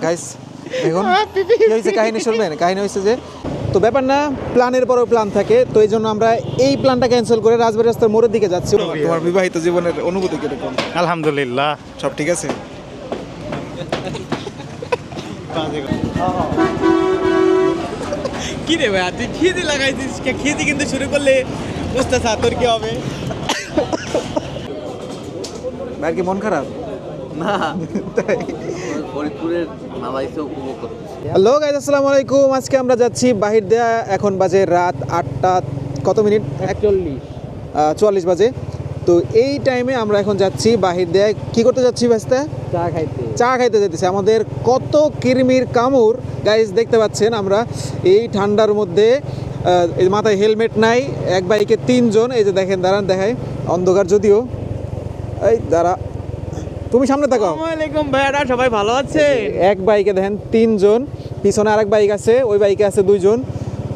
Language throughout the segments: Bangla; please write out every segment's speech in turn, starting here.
গাইস এখন কি হয়েছে কাহিনী শুনবেন। কাহিনী হয়েছে যে তো ব্যাপার না, প্ল্যানের পরেও প্ল্যান থাকে, তো এই জন্য আমরা এই প্ল্যানটা ক্যান্সেল করে রাজবাড়ী রাস্তার মোড়ের দিকে যাচ্ছি। তোমার বিবাহিত জীবনের অনুভূতি কিরকম? আলহামদুলিল্লাহ সব ঠিক আছে। কি রে ভাই তুই খিদি লাগাইছিস, খিদি কিন্তু শুরু করলে বুঝতে চা তোর কি হবে। ভাই কি মন খারাপ? না তাই? ফরিদপুরের মালাইসে উপভোগ করতেছি। হ্যালো গাইস, আসসালামু আলাইকুম। আজকে আমরা যাচ্ছি বাহির দেয়া, এখন বাজে রাত 8টা কত মিনিট, 44 বাজে। তো এই টাইমে আমরা এখন যাচ্ছি বাহির দেয়। কি করতে যাচ্ছি ভাস্তা? চা খাইতে যেতেছি। আমাদের কত কিরমির কামড় গাইস, দেখতে পাচ্ছেন আমরা এই ঠান্ডার মধ্যে। এই মাথায় হেলমেট নাই, এক বাইকে 3 জন। এই যে দেখেন, দাঁড়ান দেখাই, অন্ধকার যদিও। এই দাঁড়া, তুমি সামনে থাকো। আসসালামু আলাইকুম ভাইরা, সবাই ভালো আছে? এক বাইকে দেখেন 3 জন, পিছনে আরেক বাইক আছে, ওই বাইকে আছে 2 জন।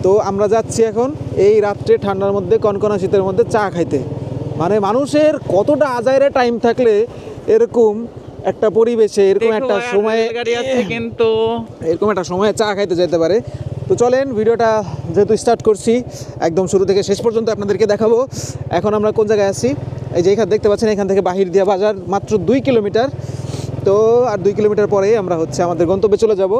তো আমরা যাচ্ছি এখন এই রাত্রে ঠান্ডার মধ্যে, কনকনা শীতের মধ্যে চা খাইতে। মানে মানুষের কতটা আজাইরে টাইম থাকলে এরকম একটা পরিবেশে, এরকম একটা সময়ে কিন্তু এরকম একটা সময়ে চা খাইতে যেতে পারে। তো চলেন, ভিডিওটা যেহেতু স্টার্ট করছি, একদম শুরু থেকে শেষ পর্যন্ত আপনাদেরকে দেখাবো। এখন আমরা কোন জায়গায় আছি? এই যে এখানে দেখতে পাচ্ছেন, এখান থেকে বাহির দিয়া বাজার মাত্র 2 কিলোমিটার। তো আর 2 কিলোমিটার পরে আমরা হচ্ছে আমাদের গন্তব্যে চলে যাব।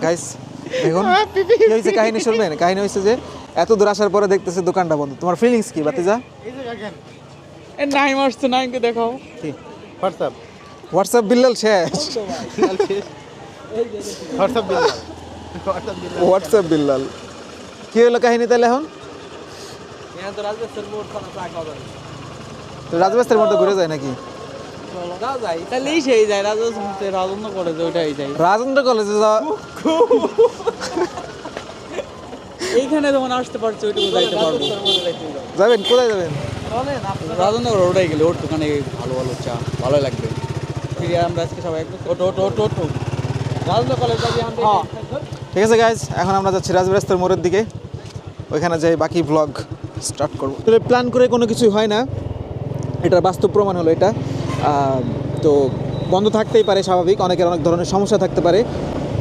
গাইস এখন কি হয়েছে কাহিনী শুনবেন। কাহিনী হয়েছে যে এত দূর আসার পরে দেখতেছে দোকানটা বন্ধ। তোমার ফিলিংস কি বাতিজা? নাইম আসছে, নাইমকে দেখাও। কি হোয়াটসঅ্যাপ হোয়াটসঅ্যাপ বিল্লাল শেষ? হোয়াটসঅ্যাপ বিল্লাল কি হলো কাহিনী তাহলে? এখন তো রাজবাস্তার মধ্যে ঘুরে যায় নাকি? তাহলেই সেই যায় রাজেন্দ্র কলেজে, ওইটাই যাই। রাজেন্দ্র কলেজে এইখানে যখন আসতে পারছি ওইটুকু যাইতে পারবো। যাবেন? কোথায় যাবেন? রাজেন্দ্র ওটাই গেলে, ওর দোকানে ভালো ভালো চা ভালো লাগবে। ফিরে আমরা আজকে সবাই ওটো ওটো ওটো ওটো রাজেন্দ্র কলেজ যাবি। ঠিক আছে গাইজ, এখন আমরা যাচ্ছি রাজবাড়ী রাস্তার মোড়ের দিকে, ওইখানে যাই বাকি ব্লগ স্টার্ট করবো। তাহলে প্ল্যান করে কোনো কিছুই হয় না, এটার বাস্তব প্রমাণ হলো এটা। তো বন্ধ থাকতেই পারে, স্বাভাবিক, অনেকের অনেক ধরনের সমস্যা থাকতে পারে।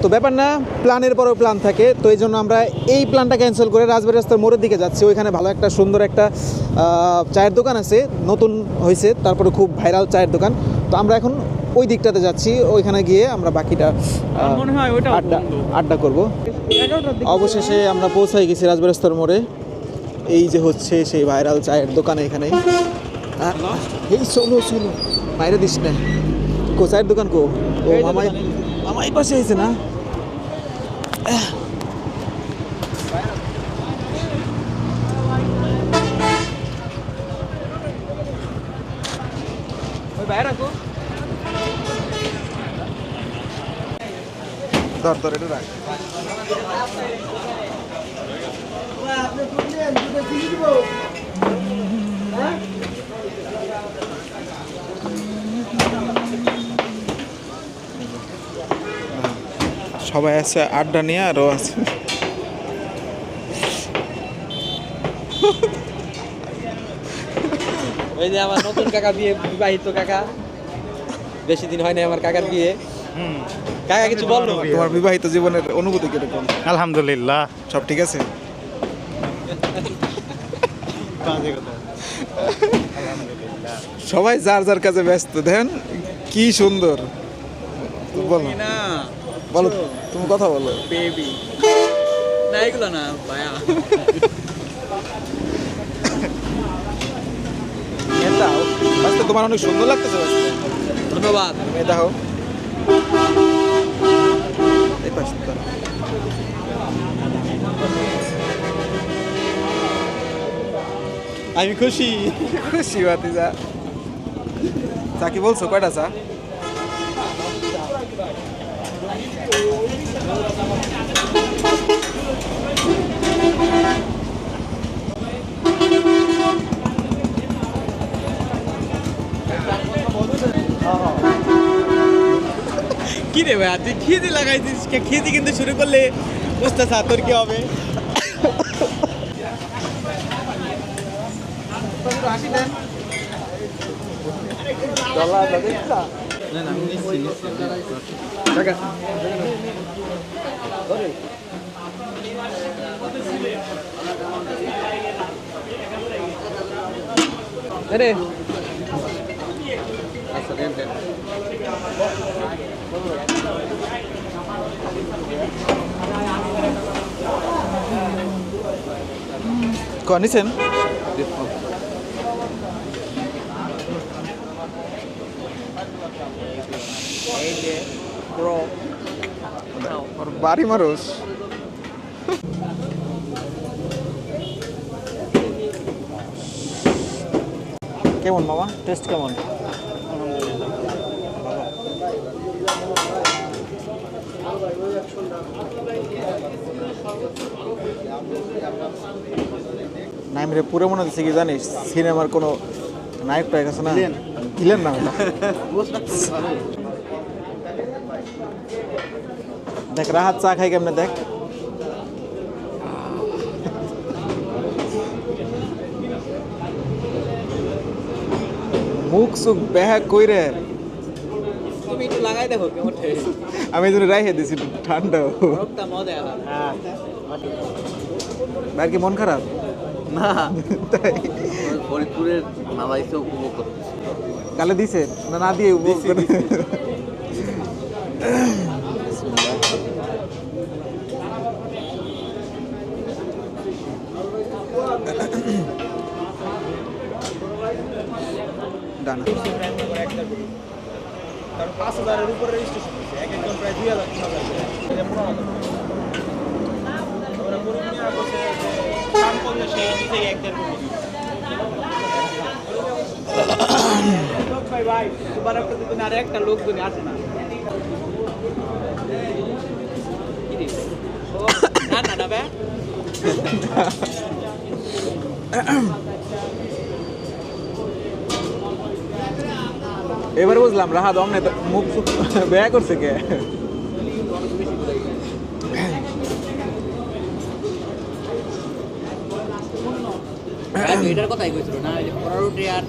তো ব্যাপার না, প্ল্যানের পরেও প্ল্যান থাকে, তো এই জন্য আমরা এই প্ল্যানটা ক্যান্সেল করে রাজবাড়ী রাস্তার মোড়ের দিকে যাচ্ছি। ওইখানে ভালো একটা সুন্দর একটা চায়ের দোকান আছে, নতুন হয়েছে, তারপরে খুব ভাইরাল চায়ের দোকান। তো আমরা এখন ওই দিকটাতে যাচ্ছি, ওইখানে গিয়ে আমরা বাকিটা আড্ডা করবো। অবশেষে আমরা পৌঁছাই গেছি রাজবাড়ী রাস্তার মোড়ে। এই যে হচ্ছে সেই ভাইরাল চায়ের দোকান এখানে। এই চলো চলো, বাইরে দিস না। কো চায়ের দোকান কো? ও আমার এই পাশে হয়েছে না? ধর ধর, এটা রাখ। সবাই আছে আড্ডা নিয়ে, আরও আছে। ওই যে আমার নতুন কাকা বিয়ে, বিবাহিত কাকা, বেশি দিন হয় না আমার কাকার বিয়ে। কাকা কিছু বললো? তোমার বিবাহিত জীবনের অনুভূতি কিরকম? আলহামদুলিল্লাহ সব ঠিক আছে। সবাই যার যার কাছে ব্যস্ত, দেখেন কি সুন্দর। বলো না, বলো, তুমি কথা বলো। বেবি না, এগুলো না ভাইয়া। তোমার অনেক সুন্দর লাগতেছে। ধন্যবাদ। তুমি দেখো এই পাশে তো। আমি খুশি খুশি বাতিজা। চা কি বলছো, কয়টা চা? কি কি রে ভাই তুই খিদি লাগাইছিস খিদি কিন্তু শুরু করলে বুঝতে চা তোর কি হবে আরে নিছেন এই যে ব্রো বাড়ি মানুষ কেমন মামা টেস্ট কেমন নাইম রে পুরো মনে হচ্ছে কি জানিস সিনেমার কোনো নায়ক টায়ক আছে না ভিলেন না ওটা। দেখ রাহাত চা খাই কেমনে দেখ মুখ সুখ বেহা কইরে তুমি একটু লাগাই দেখো কেমন আমি যদি রাইহে দিছি ঠান্ডা রক্তটা মজা আলাদা আর কি মন খারাপ না তাই ফরিদপুরের মালাইসে উপভোগ করতে কালে দিছে না না দিয়ে উপভোগ করে ডান কারণ 5,000-এর উপরে রেজিস্ট্রেশন হয়েছে এক একজন প্রায় 2,000 আমরা পরিমাণে বসে কাম করলে সেই নিজেই একদের ভাই ভাই তোমার প্রতিদিন আর একটা লোক গুনি আসে না না না না বে এবার বুঝলাম রাহাত অমনে মুখ সুখ বেয়া করছে কে এটার কথাই কইছিল না এই 15 আর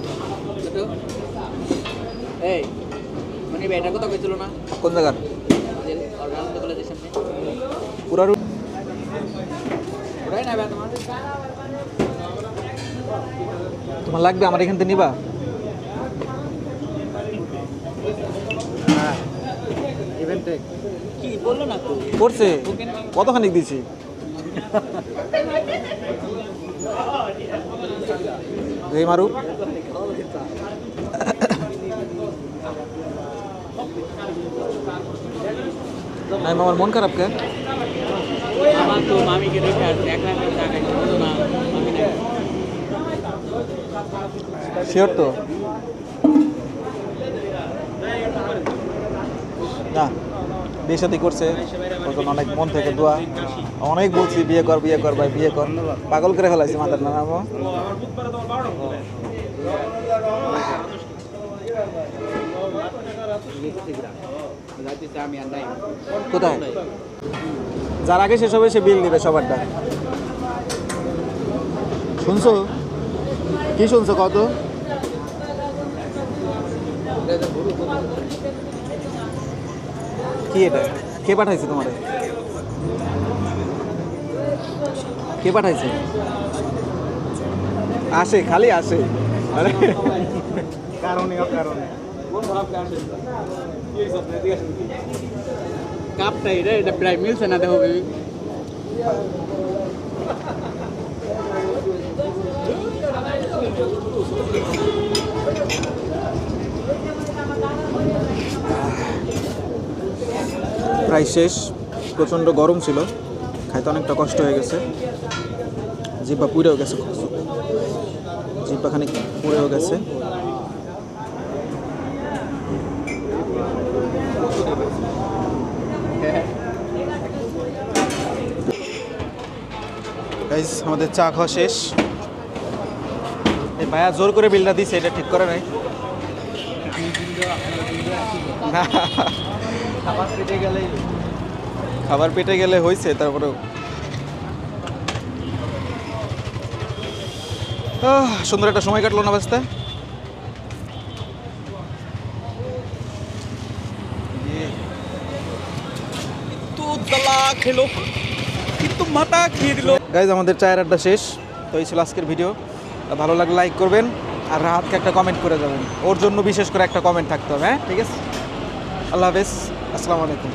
এই মানে এটার কথা কইছিল না কোন জায়গার যে অর্গানিক কলেজের সামনে পুরা রুট ওরাই না বে তোমার তোমার লাগবে আমার এখান থেকে নিবা হ্যাঁ ইভেন্টে কি বললো না তো করছে কতখানি দিছি এই মারু নাই মামার মন খারাপ কে আমার তো মামিকে দেখে আর একলা টাকা ছিল না মামি না শিওর তো না বিয়ে সাথে করছে ওর জন্য অনেক মন থেকে দোয়া অনেক বলছি বিয়ে কর ভাই বিয়ে কর পাগল করে ফেলাইছি মাথার না নামো আমার বুধবারে তোমার 12টা আমি আর নাই কোথায় যার আগে শেষ হবে সে বিল দিবে সবারটা শুনছো কি শুনছো কত কি এটা কে পাঠাইছে তোমারে কে পাঠাইছে আসে খালি আসে আরে কারণে অকারণে কাপটা এটা প্রায় মিলছে না দেখো বেবি প্রায় শেষ প্রচণ্ড গরম ছিল খাইতে অনেকটা কষ্ট হয়ে গেছে জিব্বা পুড়েও গেছে জিব্বা খানিক পুড়েও গেছে গাইস আমাদের চা খাওয়া শেষ এই ভাইয়া জোর করে বিলটা দিছে এটা ঠিক করে নাই খাবার পেটে গেলেই খাবার পেটে গেলে হয়েছে, তারপরেও সুন্দর একটা সময় কাটলো না বাস্তে। তো জ্বালা খেলো কিন্তু মাথা খেয়ে দিল। গাইজ আমাদের চায়ের আড্ডা শেষ। তো এই ছিল আজকের ভিডিও। ভালো লাগলে লাইক করবেন আর রাহাতকে একটা কমেন্ট করে যাবেন। ওর জন্য বিশেষ করে একটা কমেন্ট থাকতে হবে, হ্যাঁ ঠিক আছে। আল্লাহ হাফেজ, আসসালামু আলাইকুম।